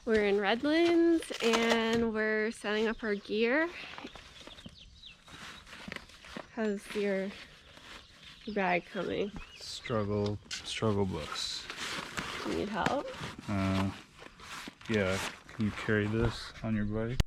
We're in Redlands and we're setting up our gear. How's your bag coming? Struggle bus. You need help? Yeah. Can you carry this on your bike?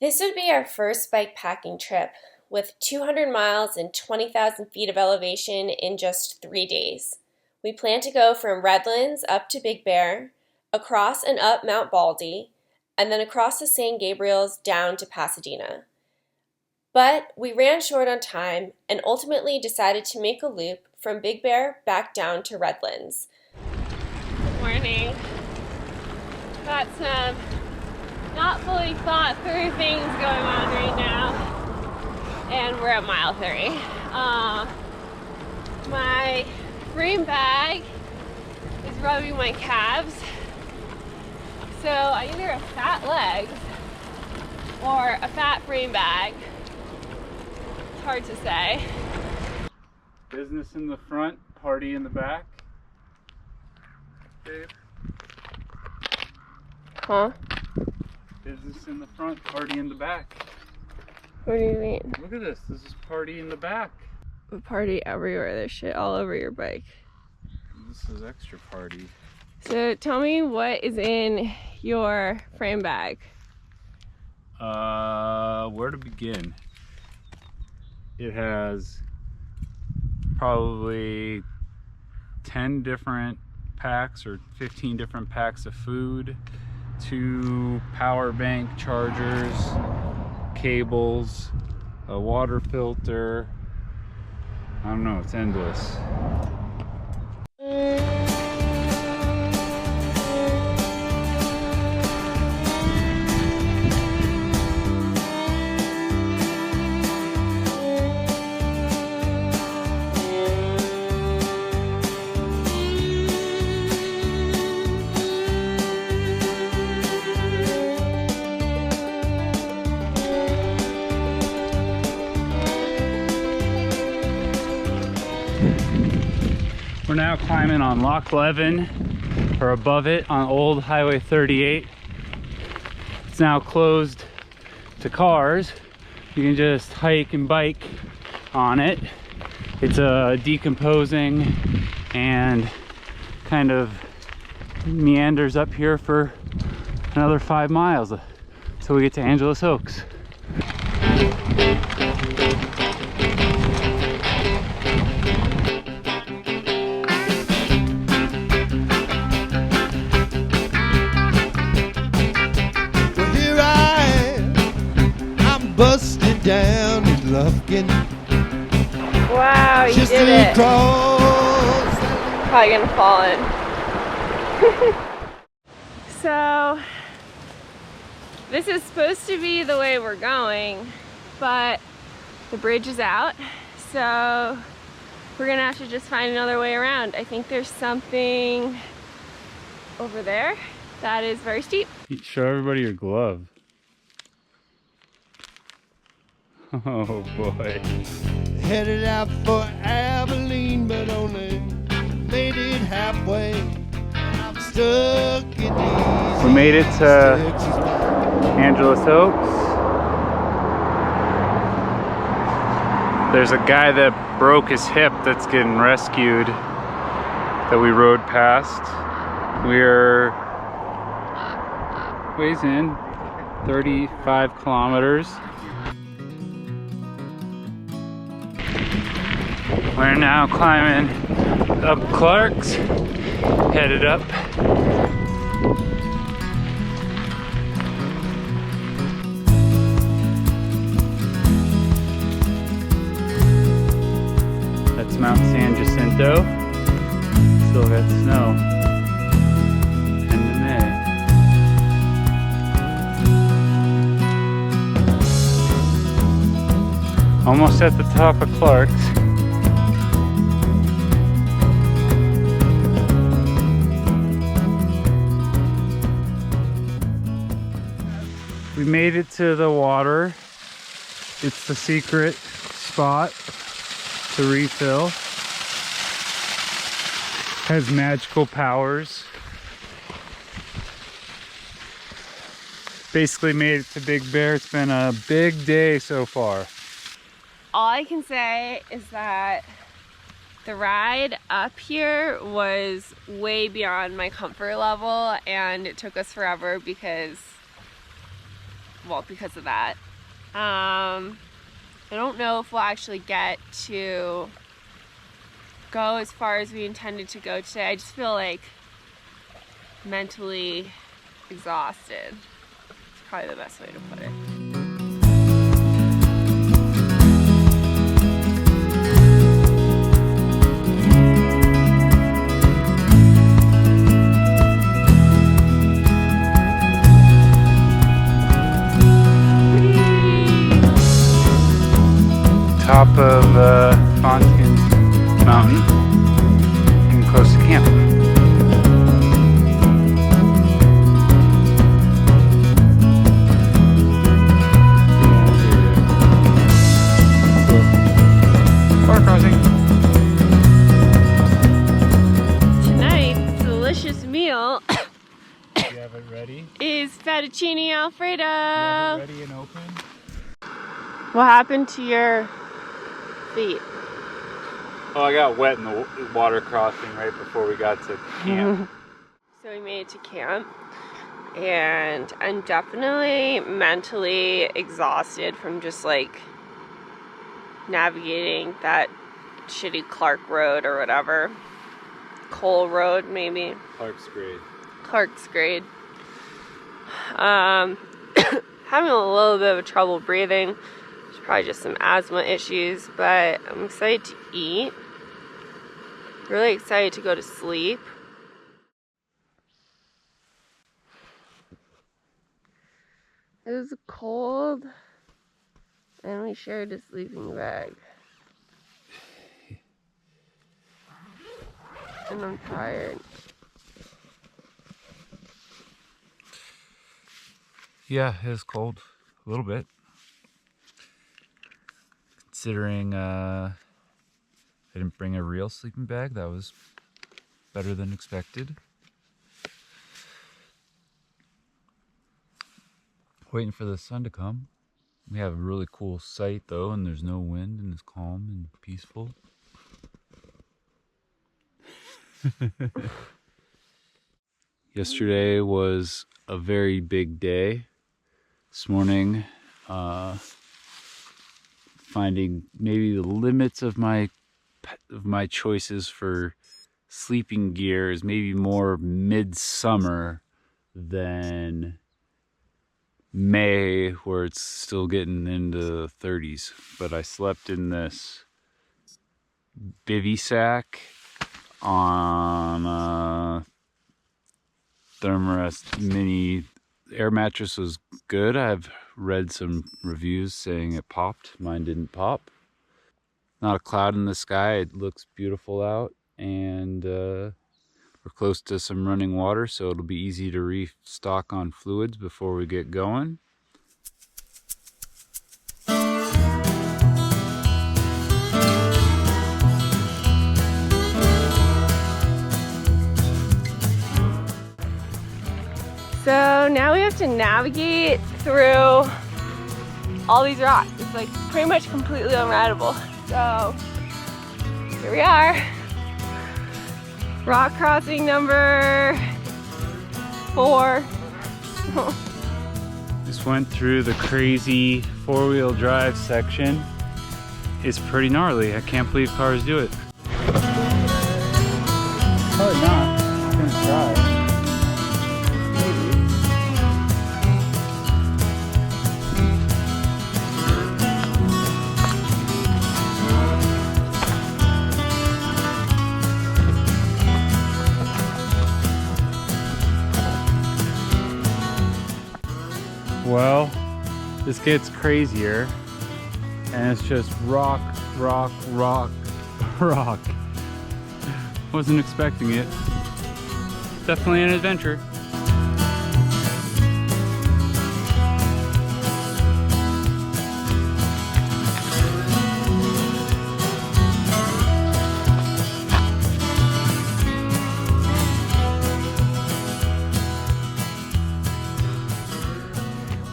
This would be our first bike packing trip with 200 miles and 20,000 feet of elevation in just 3 days. We plan to go from Redlands up to Big Bear, across and up Mount Baldy, and then across the San Gabriels down to Pasadena. But we ran short on time and ultimately decided to make a loop from Big Bear back down to Redlands. Good morning. Got some not fully thought through things going on right now. And we're at mile 3. My frame bag is rubbing my calves. So I either have fat legs or a fat frame bag. It's hard to say. Business in the front, party in the back. Babe. Huh? Business in the front, party in the back. What do you mean? Look at this. This is party in the back. A party everywhere. There's shit all over your bike. This is extra party. So tell me what is in your frame bag. Where to begin? It has probably 10 different packs or 15 different packs of food, 2 power bank chargers, cables, a water filter. I don't know, it's endless. We're now climbing on Loch Levin, or above it on Old Highway 38. It's now closed to cars. You can just hike and bike on it. It's decomposing and kind of meanders up here for another 5 miles until we get to Angeles Oaks. Busted down in Lufkin. Wow, you did it. Probably gonna fall in. So, this is supposed to be the way we're going, but the bridge is out, so we're gonna have to just find another way around. I think there's something over there that is very steep. Show everybody your glove. Oh boy. Headed out for Abilene, but only made it halfway. I'm stuck in these. We made it to Angeles Oaks. There's a guy that broke his hip that's getting rescued that we rode past. We're ways in 35 kilometers. We're now climbing up Clark's, headed up. That's Mount San Jacinto. Still got snow. End of May. Almost at the top of Clark's. We made it to the water. It's the secret spot to refill. Has magical powers. basically made it to Big Bear. It's been a big day so far. All I can say is that the ride up here was way beyond my comfort level, and it took us forever because of that. I don't know if we'll actually get to go as far as we intended to go today. I just feel like mentally exhausted. It's probably the best way to put it. Top of Fontaine Mountain and close to camp. Water crossing. Tonight's delicious meal You have it ready? is fettuccine alfredo. You have it ready and open? What happened to your feet? Oh, I got wet in the water crossing right before we got to camp. So we made it to camp, and I'm definitely mentally exhausted from just like navigating that shitty Clark Road or whatever. Cole Road, maybe. Clark's grade. Clark's grade. Having a little bit of trouble breathing. It's probably just some asthma issues, but I'm excited to eat. Really excited to go to sleep. It was cold, and we shared a sleeping bag. And I'm tired. Yeah, it was cold. A little bit. Considering I didn't bring a real sleeping bag, that was better than expected. Waiting for the sun to come. We have a really cool sight though, and there's no wind, and it's calm and peaceful. Yesterday was a very big day. This morning, finding maybe the limits of my choices for sleeping gear is maybe more midsummer than May, where it's still getting into the 30s. But I slept in this bivy sack on a Thermarest mini air mattress. Was good. I've read some reviews saying it popped. Mine didn't pop. Not a cloud in the sky. It looks beautiful out, and we're close to some running water, so it'll be easy to restock on fluids before we get going. So now we have to navigate through all these rocks. It's like pretty much completely unrideable. So here we are. Rock crossing number 4. Just went through the crazy four-wheel drive section. It's pretty gnarly. I can't believe cars do it. Probably not. I'm gonna try. Well, this gets crazier, and it's just rock, rock, rock, rock. Wasn't expecting it. Definitely an adventure.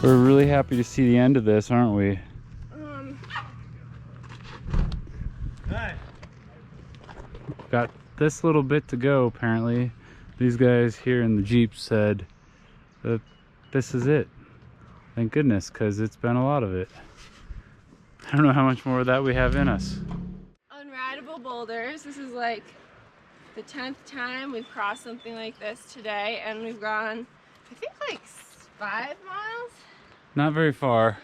We're really happy to see the end of this, aren't we? Hey. Got this little bit to go, apparently. These guys here in the Jeep said that this is it. Thank goodness, because it's been a lot of it. I don't know how much more of that we have in us. Unrideable boulders. This is like the 10th time we've crossed something like this today, and we've gone, I think, like 5 miles? Not very far.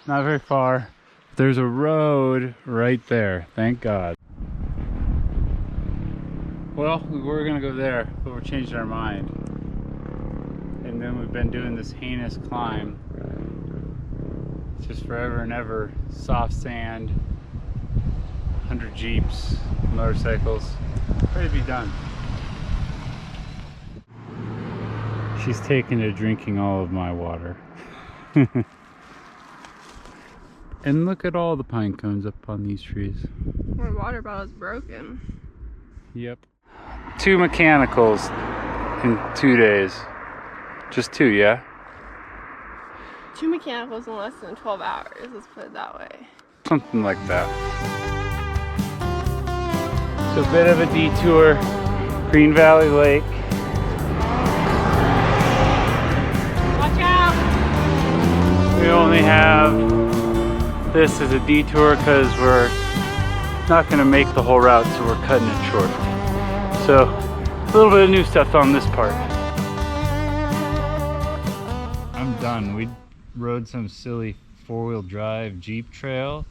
Not very far. There's a road right there. Thank God. Well, we were gonna go there, but we're changing our mind. And then we've been doing this heinous climb. It's just forever and ever. Soft sand, 100 Jeeps, motorcycles. Ready to be done. She's taken to drinking all of my water. And look at all the pine cones up on these trees. My water bottle's broken. Yep. 2 mechanicals in 2 days. Just 2, yeah? 2 mechanicals in less than 12 hours, let's put it that way. Something like that. It's a bit of a detour. Green Valley Lake. Watch out! We only have this as a detour because we're not going to make the whole route, so we're cutting it short. So, a little bit of new stuff on this part. I'm done. We rode some silly 4-wheel drive Jeep trail.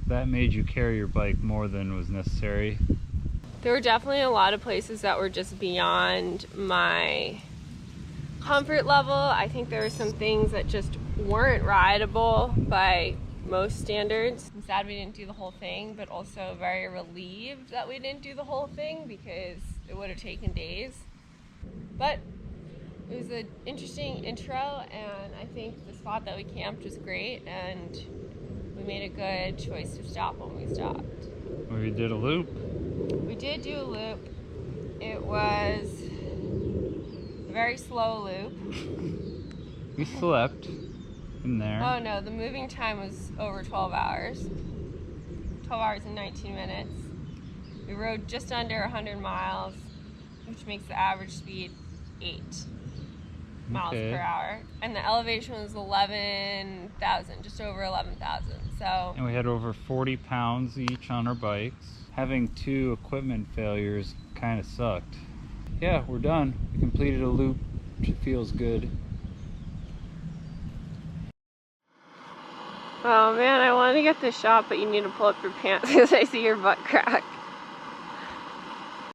That made you carry your bike more than was necessary. There were definitely a lot of places that were just beyond my comfort level. I think there were some things that just weren't rideable by most standards. I'm sad we didn't do the whole thing, but also very relieved that we didn't do the whole thing because it would have taken days. But it was an interesting intro, and I think the spot that we camped was great, and we made a good choice to stop when we stopped. We did a loop. We did do a loop. It was a very slow loop. We slept in there. Oh no, the moving time was over 12 hours. 12 hours and 19 minutes. We rode just under 100 miles, which makes the average speed 8 miles per hour. And the elevation was 11,000, just over 11,000. So. And we had over 40 pounds each on our bikes. Having 2 equipment failures kind of sucked. Yeah, we're done. We completed a loop. It feels good. Oh man, I wanted to get this shot, but you need to pull up your pants because I see your butt crack.